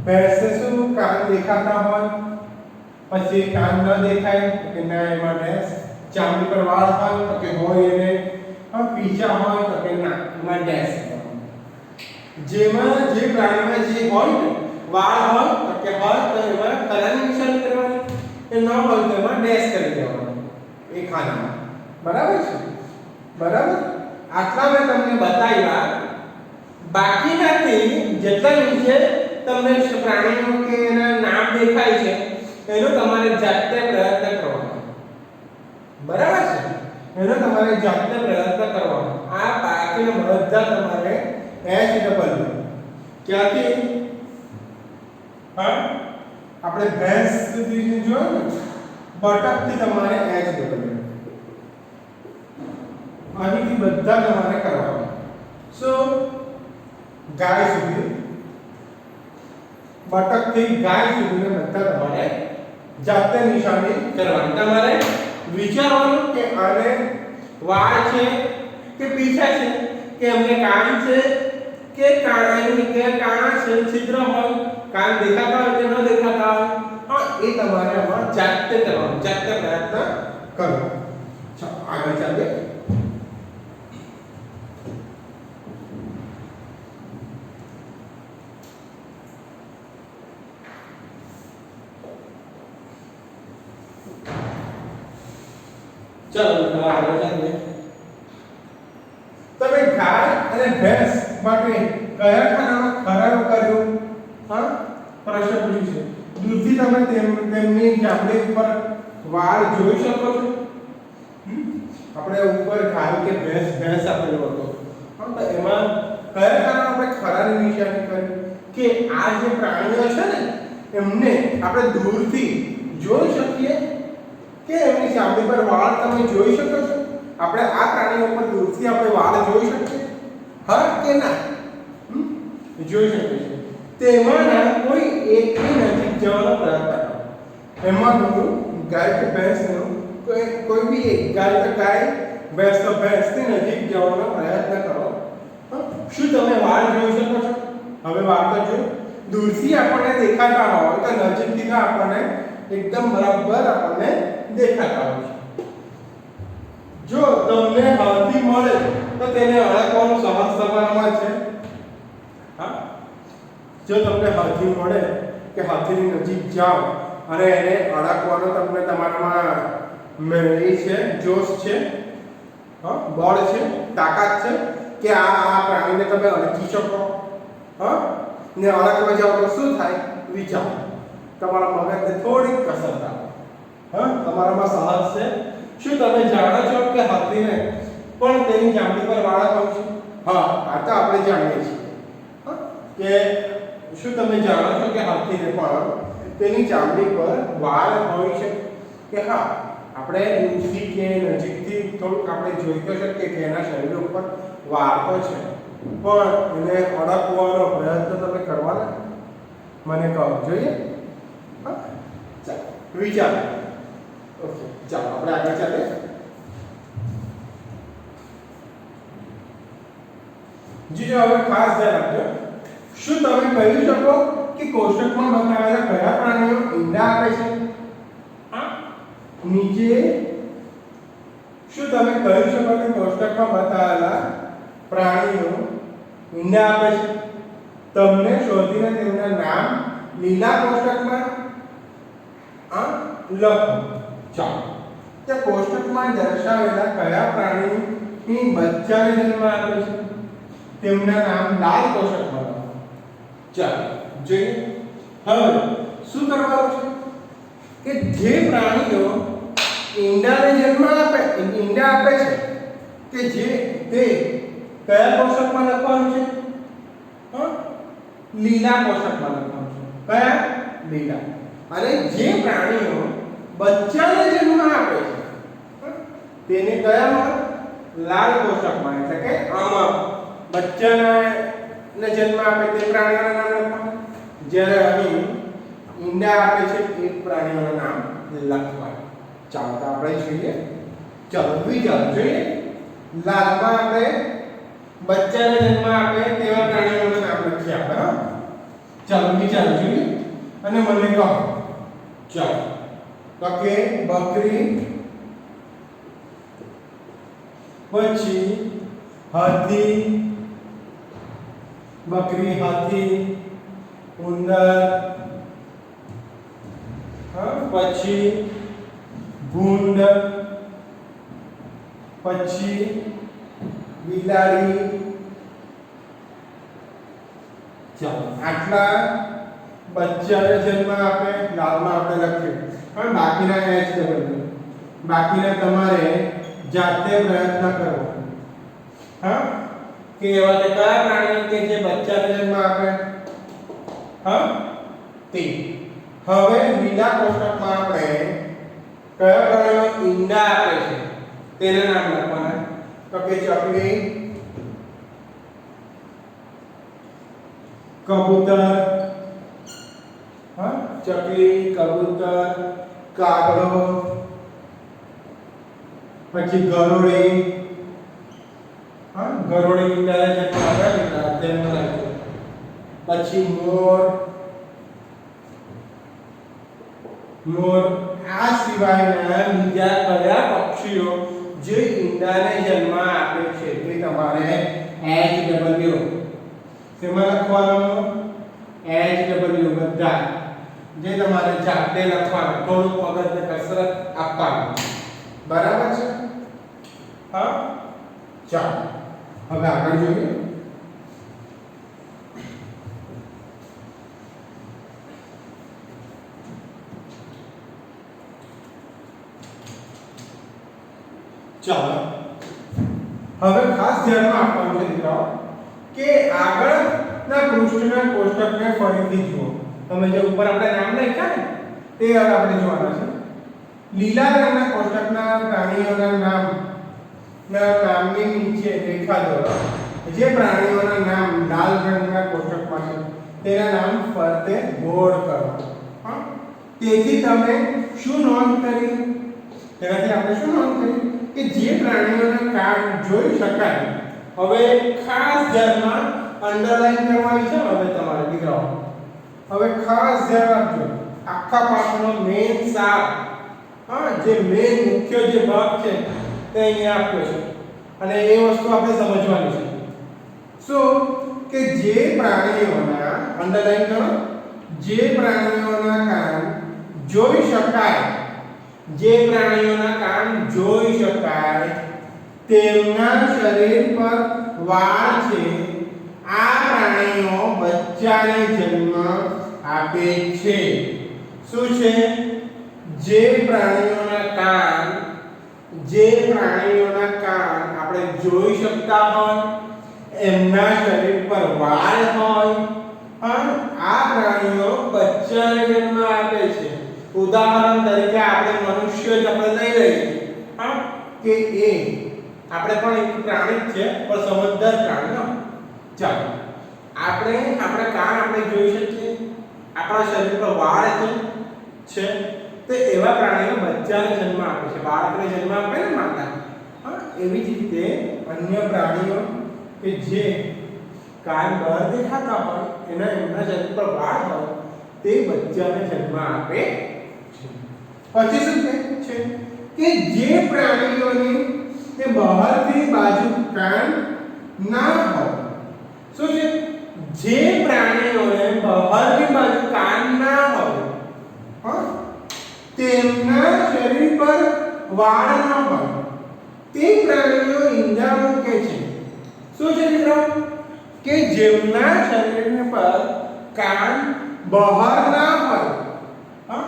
ભેંસને શું કાન દેખાતા હોય, પછી કાન ન દેખાય તો કે ના, એમાં ડેશ. ચામડી પર વાળ હોય તો કે હોય એને, પીછા હોય તો કે ના, એમાં ડેશ. જેમાં જે પ્રાણીમાં જે હોય ને વાળ હોય તો કે હોય તો એમાં ખરાની નિશાની કરવાની, એ ન હોય તો એમાં ડેશ કરી દેવાનું એ ખાનામાં. બરાબર છે. બરાબર. આટલા મેં તમને બતાવ્યા. બાકીનાથી જેટલા નીચે તમને પ્રાણીઓ કે એના નામ દેખાય છે એનો તમારે જાતે પ્રયત્ન કરવાનો. બરાબર છે. એનો તમારે જાતે પ્રયત્ન કરવાનો. આ બાકીના બધા તમારે HW ક્યાંથી આપણે ભેંસ સુધી જોયું ને, બટકથી તમારે HW અહીંથી બધા તમારે કરવાના. સો ગાય સુધી, બટકથી ગાય સુધી બધા તમારે જાતે નિશાની કરવાની. તમારે વિચારવાનું કે આને વાળ છે કે પીછા છે, કે એમને કાન છે કે કાણાની કે કાણા છે, છિદ્ર હોય, કાન દેખાતા હોય કે ન દેખાતા હોય, એ તમારે આમાં જાતે કરવાનું, જાતે પ્રયત્ન કરવો. ચાલો આગળ ચાલીએ. ચાલો આગળ ચાલીએ. તમે ગાય અને ભેંસ માટે કયા ખાનામાં ખરાબ કર્યું? પ્રશ્ન પૂછ્યું છે. દૂરથી તમે તેમની ચામડી ઉપર વાળ જોઈ શકો છો. આપણે ઉપર ગાય કે ભેંસ આપેલો હતો, તો એમાં કયા ખાનામાં આપણે ખરાની નિશાની કરી કે આ જે પ્રાણીઓ છે ને એમને આપણે દૂરથી જોઈ શકીએ કે એમની ચામડી પર વાળ તમે જોઈ શકો છો? આપણે આ પ્રાણીઓ પર દૂરથી આપણે વાળ જોઈ શકીએ? હા કે ના? જોઈ શકીએ છીએ. તેમાંના કોઈ એકની નજીક જવાનો પ્રયત્ન કરો. એમાં હું ગાય કે ભેંસનું કોઈ બી એક, ગાય તો ગાય, ભેંસ તો ભેંસની નજીક જવાનો પ્રયત્ન કરો. શું તમે વાળ જોઈ શકો છો? હવે વાળ તો જો દૂરથી આપણને દેખાતા હોય તો નજીકથી તો આપણને એકદમ બરાબર આપણને દેખાતા હોય છે. જો તમને હાથી મળે તો તેને અડકવાનું સહજ તમારામાં છે. જો તમને હાથી મળે કે હાથીની નજીક જાઓ અને એને અડકવાનો તમને તમારામાં એ છે, જોશ છે, બળ છે, તાકાત છે કે આ પ્રાણીને તમે અડકી શકો, ને અડકવા જાઓ તો શું થાય? વિચારો. તમારા મગજને થોડીક કસરત આપો. તમારામાં સાહસ છે. શું તમે જાણો છો કે હાથીને પણ તેની ચામડી પર વાળ હોય છે? આ તો આપણે જાણીએ છીએ કે શું તમે જાણો છો કે હાથીને પણ તેની ચામડી પર વાળ હોય છે કે હા? આપણે દૂરથી કે નજીકથી થોડુંક આપણે જોઈ તો શકીએ કે એના શરીર ઉપર વાળ તો છે, પણ એને અડકવાનો પ્રયત્ન તમે કરવાના? મને કહો, જોઈએ? હા, ચાલો વિચારો. ઓકે, ચાલો આપણે આગળ ચાલીએ. જીજો હવે ખાસ ધ્યાન આપજો. શું તમે કહી શકો કે કોષ્ટકમાં બતાવેલા કયા પ્રાણીઓ ઈંડા આપે છે? હા, નીચે શું તમે કહી શકો કે કોષ્ટકમાં બતાવેલા પ્રાણીઓ ઈંડા આપે છે? તમને શોધીને તેમના નામ લીલા કોષ્ટકમાં લખો. ચાલો, તે કોષ્ટકમાં દર્શાવેલા કયા પ્રાણીની બચ્ચાને જન્મ આપે છે તેમના નામ લાલ કોષ્ટકમાં લખો. ચાલો જોઈએ. હવે શું કરવાનું છે કે જે પ્રાણીઓ ઈંડાને જન્મ આપે, ઈંડા આપે છે કે જે તે કયા કોષ્ટકમાં લખવાનું છે? લીલા કોષ્ટકમાં લખવાનું છે. કયા? લીલા. અને જે પ્રાણીઓ બચ્ચાને જન્મ આપે છે તેને કયામાં? લાલ કોષ્ટકમાં. એટલે કે આમાં બચ્ચાને જન્મ આપે તે પ્રાણીઓના નામ લખવાના, જ્યારે અહીં ઈંડા આપે છે એ પ્રાણીઓના નામ લખવાના. ચાલો તો આપણે જોઈએ. ચાલો વિચારો જોઈએ. લાલમાં આપણે બચ્ચાને જન્મ આપે તેવા પ્રાણીઓના નામ લખીએ આપણે. ચાલો વિચારો જોઈએ અને મને કહો. ચાલો તો કે બકરી, પછી હાથી, બકરી, હાથી, ઉંદર, પછી ભૂંડ, પછી બિલાડી. ચાલો આટલા બચ્ચાને જન્મ આપે લાલમાં આપણે લખ્યું, પણ બાકીના એચ ડબલ, બાકીના તમારે જાતે પ્રયત્ન કરવો. હા, કે એવા તે કયા પ્રાણીઓ કે જે બચ્ચાને જન્મ આપે? હા, તે. હવે લીલા કોષ્ટકમાં આપણે કયા પ્રાણીઓ ઈંડા આપે છે તેના નામ લખવાના. તો કે ચકલી, કબૂતર, હા ચકલી, કબૂતર, કાગડો, પછી ગરોળી, હા ગરોળી ઈંડાને જન્મ આપે તેનું લખ્યું. પછી મોર, મોર. આ સિવાયના બીજા કયા પક્ષીઓ જે ઈંડાને જન્મ આપે છે તે તમારે HW શેમાં લખવાનું? HW બધા જે તમારે જાતે લખવાનું, થોડું મગજને કસરત આપવાનું. બરાબર છે? હા, ચાલો હવે આગળ જોઈએ. ચાલો હવે ખાસ ધ્યાનમાં આપવાનું છે દીકરાઓ કે આગળના પૃષ્ઠના કોષ્ટકને ફરીથી જુઓ. તમે જે ઉપર આપણે નામ લખ્યા ને તે હવે આપણે જોવાના છે. લીલા રંગના કોષ્ટકના પ્રાણીઓના નામની નીચે રેખા દોરો. જે પ્રાણીઓના નામ લાલ રંગના કોષ્ટકમાં છે તેના નામ ફરતે ગોળ કરો. હા, તેથી તમે શું નોંધ કરી? તેનાથી આપણે શું નોંધ કરી કે જે પ્રાણીઓના કાન જોઈ શકાય. હવે ખાસ ધ્યાનમાં અંડરલાઈન કરવાની છે. હવે તમારે દીકરાઓ હવે ખાસ ધ્યાન રાખજો. આખા પાઠનો મેઈન સાર, હા જે મેઈન મુખ્ય જે ભાગ છે તે અહીંયા આપ્યો છે અને એ વસ્તુ આપણે સમજવાની છે. શું કે જે પ્રાણીઓના અંડરલાઈન કરો, જે પ્રાણીઓના કાન જોઈ શકાય, જે પ્રાણીઓના કાન જોઈ શકાય તેમના શરીર પર વાળ છે આ પ્રાણીઓ બચ્ચાને જન્મ આપે છે. શું છે? જે પ્રાણીઓના કાન આપણે જોઈ શકતા હોય, એમના શરીર પર વાળ હોય પણ આ પ્રાણીઓ બચ્ચાને જન્મ આપે છે. ઉદાહરણ તરીકે આપણે મનુષ્ય જ આપણે લઈ લઈએ હા કે એ આપણે પણ એક પ્રાણી જ છે પણ સમજદાર પ્રાણી હા. ચાલો આપણે આપણા કાન આપણે જોઈ શકીએ, આપણા શરીર પર વાળ છે તો એવા પ્રાણીઓ બચ્ચાને જન્મ આપે છે, બાળકને જન્મ આપે ને માતા હા. એવી જ રીતે અન્ય પ્રાણીઓ કે જે કાન બહાર દેખાતા હોય એમના શરીર પર વાળ હોય તે બચ્ચાને જન્મ આપે છે. પછી શું કહે છે કે જે પ્રાણીઓની તે બહારથી બાજુ કાન ના હોય, શું છે જે પ્રાણીઓને બહારની બાજુ કાન ના હોય હા તેમના શરીર પર વાળ ના હોય તે પ્રાણીઓ ઈંડા મૂકે છે. શું છે મિત્રો કે જેમના શરીર પર કાન બહાર ના હોય હા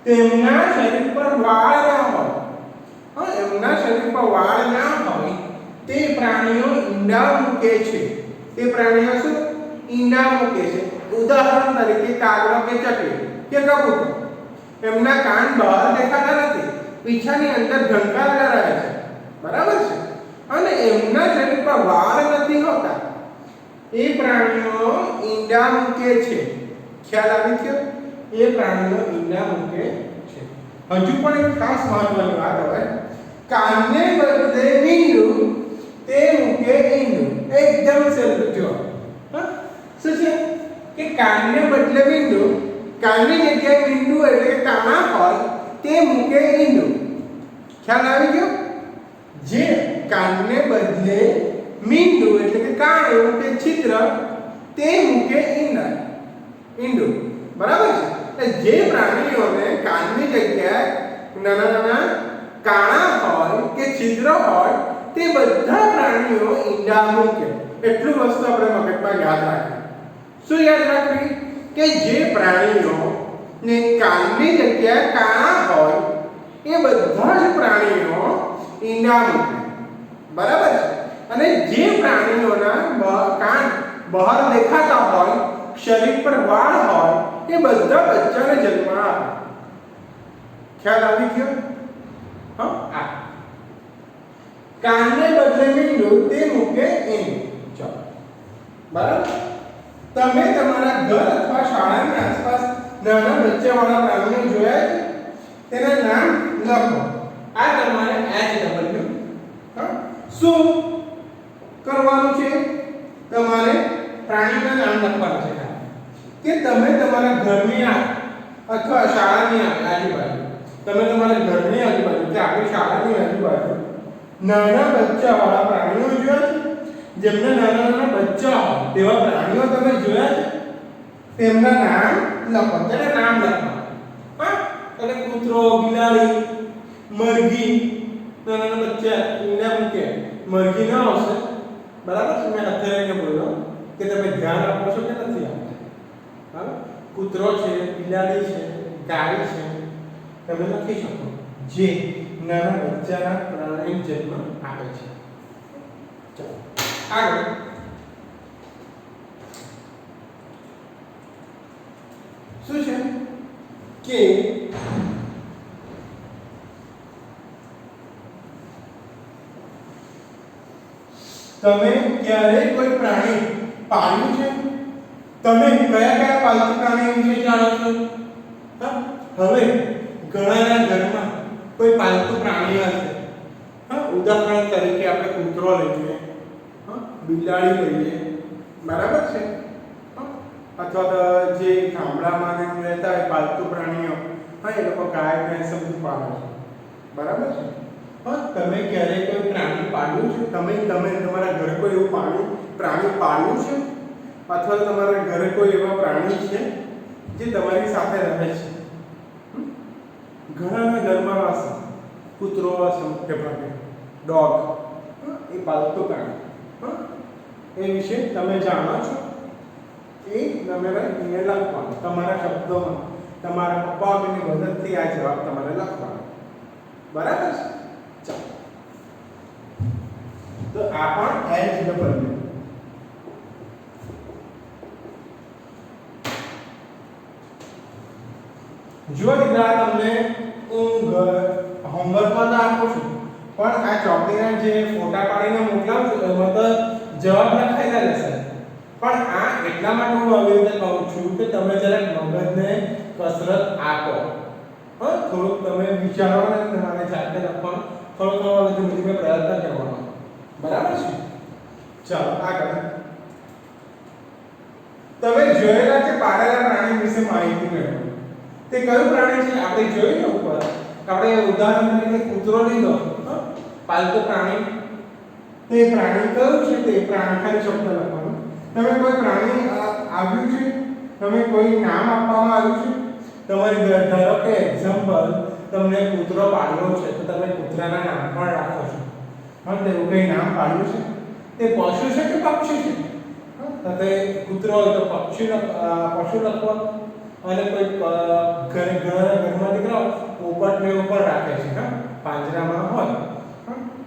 તેમના શરીર પર વાળ ના હોય હા એમના શરીર પર વાળ ના હોય તે પ્રાણીઓ ઈંડા મૂકે છે. તે પ્રાણીઓ શું ઈંડા મૂકે છે. ઉદાહરણ તરીકે કાગડો કે ચકલી કે કબૂતર, એમના કાન બહાર દેખાતા નથી, પીછાની અંદર ઢંકાયેલા રહે છે બરાબર છે અને એમના શરીર પર વાળ નથી હોતા એ પ્રાણીઓ ઈંડા મૂકે છે. ખ્યાલ આવી ગયો? એ પ્રાણીઓ ઈંડા મૂકે છે. હજુ પણ એક ખાસ મહત્વની વાત હોય, કાનને બદલે મીંડું તે મૂકે ઈંડું. એકદમ સહેલું જો હા શું છે કે કાનને બદલે મીંડું, કાનની જગ્યાએ મીંડું એટલે કે કાણા હોય તે મૂકે ઈંડું. ખ્યાલ આવી ગયો? જે કાનને બદલે મીંડું એટલે કે કાણું કે છિદ્ર તે મૂકે ઈંડું બરાબર છે. જે પ્રાણીઓને કાનની જગ્યાએ નાના નાના કાણા હોય કે છિદ્ર હોય તે બધા પ્રાણીઓ ઈંડા મૂકે. એટલું વસ્તુ આપણે મગજમાં યાદ રાખીએ. શું યાદ રાખવી કે જે પ્રાણીઓ ને કાનની જગ્યાએ કાણા હોય એ બધા જ પ્રાણીઓ ઈંડા મૂકે બરાબર છે. અને જે પ્રાણીઓના કાન બહાર દેખાતા હોય, શરીર પર વાળ હોય એ બધા બચ્ચાને જન્મ આપે. ખ્યાલ આવી ગયો? હા આ કાનને બદલે મીંડું તે મૂકે ઈંડું. ચાલો બરાબર. તમે તમારા ઘર અથવા શાળાની આસપાસ નાના બચ્ચાવાળા પ્રાણીઓ જોયા છે? તેના નામ લખો. આ તમારે HW હા શું કરવાનું છે? તમારે પ્રાણીના નામ લખવાનું છે કે તમે તમારા ઘરની અથવા શાળાની આજુબાજુ, તમે તમારા ઘરની આજુબાજુ કે આપણી શાળાની આજુબાજુ નાના બચ્ચાવાળા પ્રાણીઓ જોયા છે? જેમના નાના નાના બચ્ચા હોય તેવા પ્રાણીઓ તમે જોયા છે? તેમના નામ લખો. તેના નામ લખો હા. એટલે કૂતરો, બિલાડી, મરઘી, નાના નાના બચ્ચા ઈંડા મૂકે. મરઘી ના આવશે બરાબર છે. મેં અત્યારે બોલ્યો કે તમે ધ્યાન આપો છો કે નથી આપતા બરાબર. કૂતરો છે, બિલાડી છે, ગાય છે, તમે લખી શકો જે નાના બચ્ચાના પ્રાણી જન્મ આપે છે. ચાલો આગળ શું છે કે તમે ક્યારે કોઈ પ્રાણી પાળ્યું છે? તમે કયા કયા પાલતુ પ્રાણીઓ વિશે જાણો છો? હવે ઘણાના ઘરમાં કોઈ પાલતુ પ્રાણી હશે હા. ઉદાહરણ તરીકે આપણે કૂતરો લઈએ હા, બિલાડી લઈએ બરાબર છે અથવા તો જે ગામડામાં રહેતા હોય પાલતુ પ્રાણીઓ હા એ લોકો ગાય ભેંસ બધું પાળે છે બરાબર છે હા. તમે ક્યારેય કોઈ પ્રાણી પાળ્યું છે? તમે તમારા ઘરે કોઈ એવું પ્રાણી પાળ્યું છે? અથવા તમારા ઘરે કોઈ એવા પ્રાણી છે જે તમારી સાથે રહે છે? ઘણાના ઘરમાં હશે કૂતરો હશે, મોટે ભાગે ડોગ એ પાલતુ પ્રાણી હા. એ વિશે તમે જાણો છો? એ તમારે અહીંયા લખવાનું તમારા શબ્દોમાં, તમારા પપ્પા મમ્મીની મદદથી આ જવાબ તમારે લખવાનો બરાબર છે. ચાલો તો આ પણ HW. જો દીકરા તમને ઊંઘ હોમવર્કમાં તો આપું છું, પણ આ ચોકડીના જે ફોટા પાડીને મોકલાવું છું એમાં તો જવાબ લખાયેલા રહેશે. પણ આ એટલા માટે હું આવી રીતે કહું છું કે તમે જરાક મગજને કસરત આપો. હા, થોડુંક તમે વિચારો ને તમારે જાતે લખવાનું, થોડો ધીમે ધીમે પ્રયત્ન કરવાનો. બરાબર છે? ચાલો આગળ. તમે જોયેલા કે પાળેલા પ્રાણી વિશે માહિતી મેળવો. તે કયું પ્રાણી છે? આપણે જોયું ને ઉપર, આપણે ઉદાહરણ તરીકે કૂતરો લીધો, પાલતુ પ્રાણી. તે પ્રાણી કયું છે? તે પ્રાણી ખાલી શબ્દ લખવાનું. તમે કોઈ પ્રાણી આવ્યું છે? તમે કોઈ નામ આપવામાં આવ્યું છે? તમારી ઘર, ધારો કે એક્ઝામ્પલ તમને કૂતરો પાળ્યો છે તો તમે કૂતરાના નામ પણ રાખો છો. હા, તેવું કઈ નામ પાડ્યું છે? તે પશુ છે કે પક્ષી છે? તો તે કૂતરો હોય તો પશુ લખો, અને કોઈ ઘરમાં દીકરાઓ પોપટ ને એવું પણ રાખે છે. હા, પાંજરામાં હોય,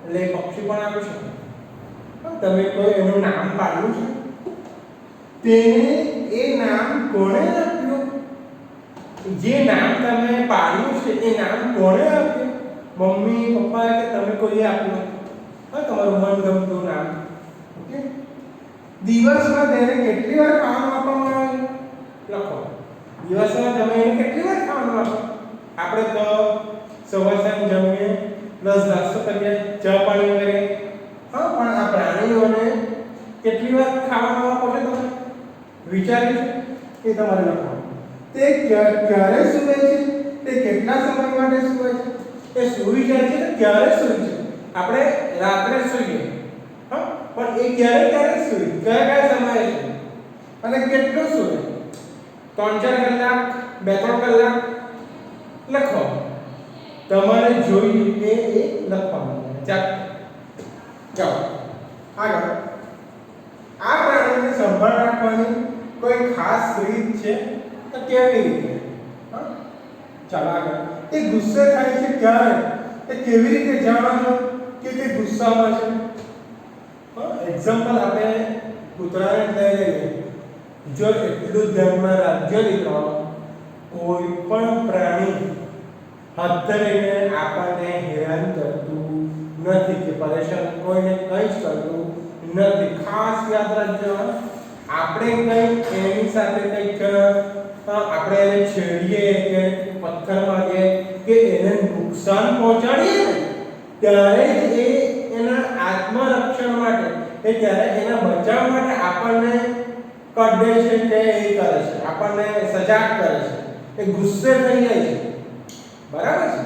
એટલે પક્ષી પણ આવી શકે. તમે કોઈ એનું નામ પાડ્યું છે? તેને એ નામ કોણે આપ્યું? જે નામ તમે પાડ્યું છે એ નામ કોણે આપ્યું? મમ્મી, પપ્પા કે તમે કોઈએ આપ્યું? હા, તમારું મનગમતું નામ. ઓકે. દિવસમાં તેને કેટલી વાર ખાવાનું આપવામાં આવે? લખો. દિવસમાં તમે એને કેટલી વાર ખાવાનું આપો? આપણે તો સવાર સાંજ જમીએ, પ્લસ નાસ્તો કરીએ, ચા પાણી કરીએ. હા, પણ આ પ્રાણીઓને કેટલી વાર ખાવાનું આપો છો તમે? વિચાર્યું છે? એ તમારે લખવાનું. તે ક્યારે સૂવે છે? તે કેટલા સમય માટે સૂવે છે? એ સૂઈ જાય છે તો ક્યારે સૂવે છે? આપણે રાત્રે સૂઈએ, હા, પણ એ ક્યારે સૂવે? કયા સમયે છે? અને કેટલું સૂવે? 3-4 કલાક, 2-3 કલાક? લખો. તમારે જોઈએ એ લખવાનું. ચાલો આગળ. આ પ્રાણીને સંભાળ રાખવાની કોઈ ખાસ રીત છે તો કેવી રીતે? હા, ચાલો આગળ. એ ગુસ્સે થાય છે ક્યારે? એ કેવી રીતે જાણો છો કે તે ગુસ્સામાં છે? હા, એક્ઝામ્પલ આપણે કૂતરાને લઈ લઈએ. જો એટલું ધ્યાનમાં રાખજો દીકરો, કોઈ પણ પ્રાણી હાથ લઈને આપણને હેરાન કરતું નથી કે પરેશાન કોઈને કંઈ જ કરતું નથી. ખાસ યાદ રાખજો, આપણે કંઈ એની સાથે કંઈક આપણે એને છેડીએ કે પથ્થર મારીએ કે એને નુકસાન પહોંચાડીએ ત્યારે જ એ એના આત્મરક્ષણ માટે, એ ત્યારે એના બચાવ માટે આપણને કડે છે કે એ કરે છે, આપણને સજાગ કરે છે, એ ગુસ્સે થઈ જાય છે. બરાબર છે?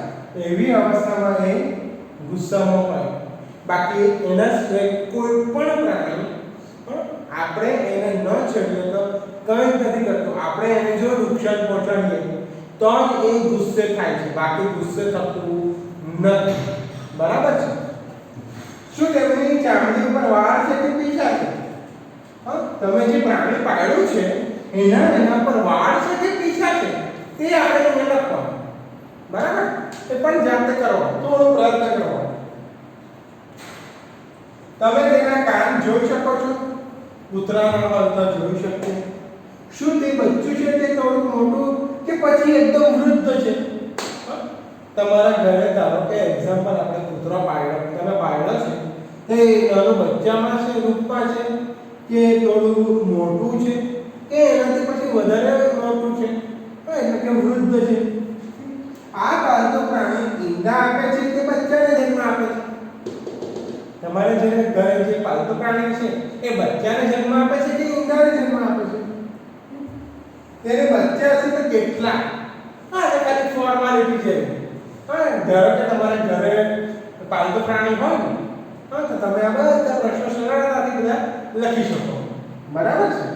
એવી અવસ્થામાં એ ગુસ્સામાં હોય. બાકી એના સિવાય કોઈ પણ પ્રાણી આપણે એને ન છેડીએ તો કંઈ નથી કરતો. આપણે એને જો નુકસાન પહોંચાડીએ તો જ એ ગુસ્સે થાય છે, બાકી ગુસ્સે થતું નથી. બરાબર છે? શું તેમની ચામડી ઉપર વાળ છે કે પીછા છે? હા, તમે જે પ્રાણી પાળ્યું છે એના પર વાળ છે કે પીછા છે તે આપણે એને લખવાનું. બરાબર? એ પણ જાતે કરો, થોડો પ્રયત્ન કરો. તમે તેના કાન જોઈ શકો છો? કૂતરાના હાલતા જોઈ શકીએ. શું તે બચ્ચું છે તે થોડું મોટું કે પછી એકદમ વૃદ્ધ છે? તમારા ઘરે ધારો કે એક્ઝામ્પલ આપણે કૂતરો પાળ્યો, તમે પાળ્યો છે, તે નાનો બચ્ચામાં છે, રૂપમાં છે, કે થોડું મોટું છે, કે એનાથી પછી વધારે મોટું છે, એટલે કે વૃદ્ધ છે? આ પાલતુ પ્રાણી ઈંડા આપે છે કે બચ્ચાને જન્મ આપે છે? તમારે જે ઘરે જે પાલતુ પ્રાણી છે એ બચ્ચાને જન્મ આપે છે કે ઈંડાને જન્મ આપે છે? તેને બચ્ચા છે તો કેટલા? હા, એ ખાલી ફોર્માલિટી છે. હા, ધારો કે તમારા ઘરે પાલતુ પ્રાણી હોય ને, હા, તો તમે આ બધા પ્રશ્નો સરળતાથી બધા લખી શકો. બરાબર છે?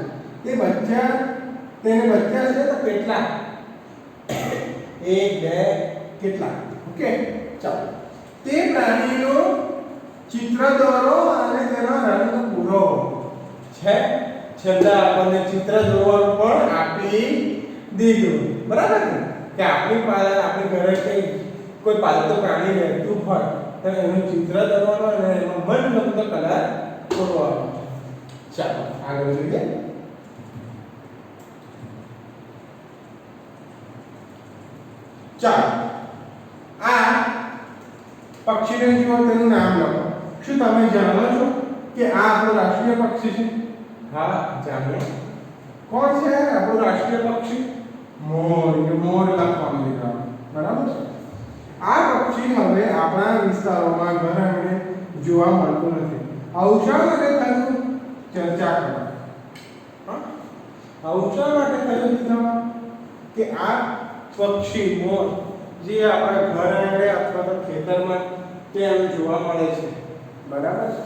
તેને બચ્ચા છે તો કેટલા? 1 2 કેટલા? ઓકે. ચાલો. તે પ્રાણીનો ચિત્ર દોરો અને તેનો રંગ પૂરો. છે છેલ્લા આપણને ચિત્ર દોરવાનું પણ આપી દીધું. બરાબર ને? કે આપણી ઘરે કોઈ પાલતુ પ્રાણી રહેતું હોય તો એનું ચિત્ર દોરવાનું અને એમાં મનગમતો કલર પૂરવાનો. ચાલો આગળ જોઈએ. ચાલો આ પક્ષીને જુઓ, તેનું નામ લખો. શું તમે જાણો છો કે આ આપણું રાષ્ટ્રીય પક્ષી છે? હા, જાણીએ. કોણ છે આપણું રાષ્ટ્રીય પક્ષી? મોર. મોર લખવાનું દીકરા, બરાબર છે. આ પક્ષી હવે આપણા વિસ્તારોમાં ઘર આંગણે જોવા મળતું નથી. આવું શા માટે થયું? ચર્ચા કરો. આવું શા માટે થયું દીકરા કે આ પક્ષી મોર જે આપણા ઘર આંગણે અથવા તો ખેતરમાં તેમ જોવા મળે છે, બરાબર છે,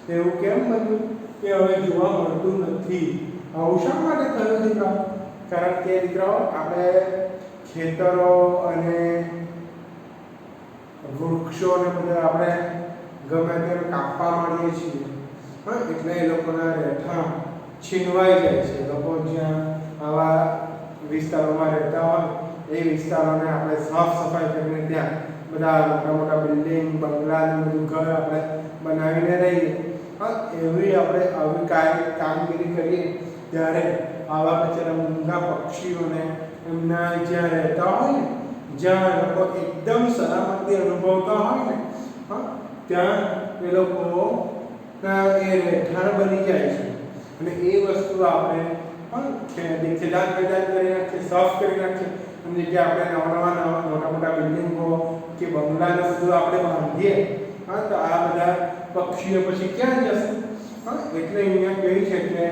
તેવું કેમ બન્યું કે હવે જોવા મળતું નથી? આવું શા માટે થયું દીકરા? કારણ કે દીકરાઓ આપણે ખેતરો અને વૃક્ષો ને બધા આપણે ગમે તેમ કાપવા માંડીએ છીએ, હા, એટલે એ લોકોના રહેઠાણ છીનવાઈ જાય છે. લોકો જ્યાં આવા વિસ્તારોમાં રહેતા હોય એ વિસ્તારોને આપણે સાફ સફાઈ કરીને ત્યાં બધા મોટા મોટા બિલ્ડિંગ, બંગલા ને બધું ઘર આપણે બનાવીને રહીએ, હા, એવી આપણે આવી કામગીરી કરીએ ત્યારે આવા બચારા મૂંગા પક્ષીઓને એમના જ્યાં રહેતા હોય ને, જ્યાં લોકો એકદમ સલામતી અનુભવતા હોય ને, હા, ત્યાં એ લોકો એ રહેઠાણ બની જાય છે. અને એ વસ્તુ આપણે ખેદાન કરી નાખીએ, સાફ કરી નાખીએ, અને જે આપણે નવા મોટા મોટા બિલ્ડિંગો કે બંગલાને બધું આપણે બાંધીએ, હા, તો આ બધા પક્ષીઓ પછી ક્યાં જશે? હા, એટલે અહીંયા કહ્યું છે કે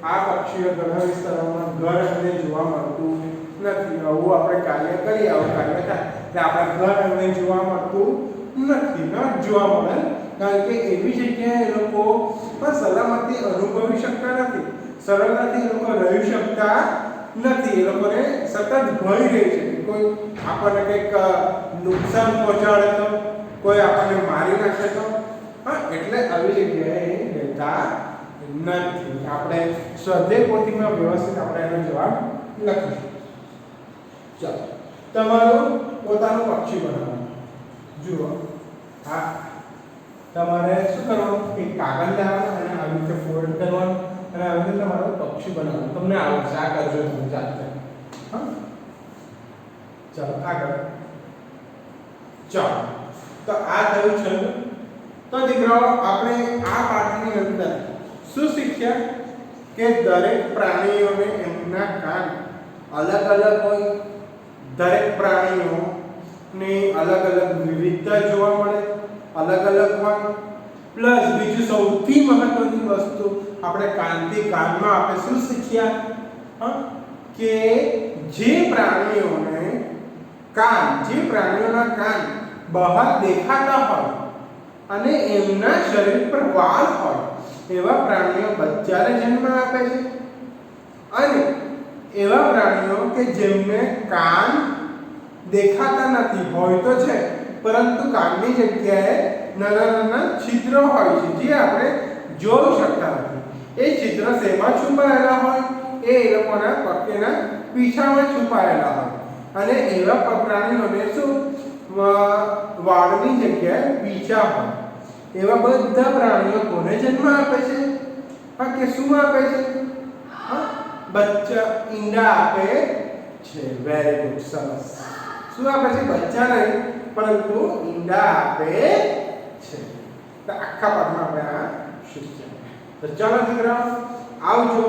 આ પક્ષીઓ ઘણા વિસ્તારોમાં ઘર આંગણે જોવા મળતું નથી. આવું આપણે કાર્ય કરીએ, આવું કાર્ય થાય એટલે આપણા ઘર આંગણે જોવા મળતું નથી, ન જોવા મળે. કારણ કે એવી જગ્યાએ એ લોકો પણ સલામતી અનુભવી શકતા નથી, સરળતાથી એ લોકો રહી શકતા નથી. એ લોકોને સતત ભય રહે છે કે કોઈ આપણને કંઈક નુકસાન પહોંચાડે તો, કોઈ આપણને મારી નાખે તો, હા, એટલે આવી જગ્યાએ રહેતા નથી. આપણે સ્વાધ્યાય પોથીમાં વ્યવસ્થિત આપણે એનો જવાબ લખીશું. ચાલો, તમારું પોતાનું પક્ષી બનાવવાનું. જુઓ, હા, તમારે શું કરવાનું? એક કાગળ લેવાનું અને આવી રીતે ફોલ્ડ કરવાનું અને આવી રીતે તમારું પક્ષી બનાવવાનું. તમને આવડશે, આ કરજો તમે જાતે. હા, ચાલો આગળ. ચાલો, તો આ થયું છે. તો દીકરાઓ આપણે આ પાઠની અંદર શું શીખ્યા કે દરેક પ્રાણીઓને એમના કાન અલગ અલગ હોય, દરેક પ્રાણીઓની અલગ અલગ વિવિધતા જોવા મળે, અલગ અલગ હોય. પ્લસ બીજું સૌથી મહત્વની વસ્તુ આપણે કાનમાં આપણે શું શીખ્યા? હા, કે જે પ્રાણીઓના કાન બહાર દેખાતા હોય અને એમના શરીર પર વાળ હોય એવા પ્રાણીઓ બચ્ચાને જન્મ આપે છે, અને એવા પ્રાણીઓ કે જેમને કાન દેખાતા નથી, હોય તો છે પરંતુ કાનની જગ્યાએ નાના નાના છિદ્રો હોય છે જે આપણે જોઈ શકતા નથી. એ છિદ્ર શેમાં છુપાયેલા હોય? એ લોકોના પગના પીછામાં છુપાયેલા હોય. અને એવા પ્રાણીઓને શું વાળની જગ્યાએ પીછા હોય. એવા બધા પ્રાણીઓ કોને જન્મ આપે છે? હા, કે શું આપે છે? હા, બચ્ચા, ઈંડા આપે છે. વેરી ગુડ, સરસ. શું આપે છે? બચ્ચા નહીં પરંતુ ઈંડા આપે છે. તો આખા પાઠમાં આપણે આ શીખ્યા. તો ચાલો દીકરાઓ, આવજો.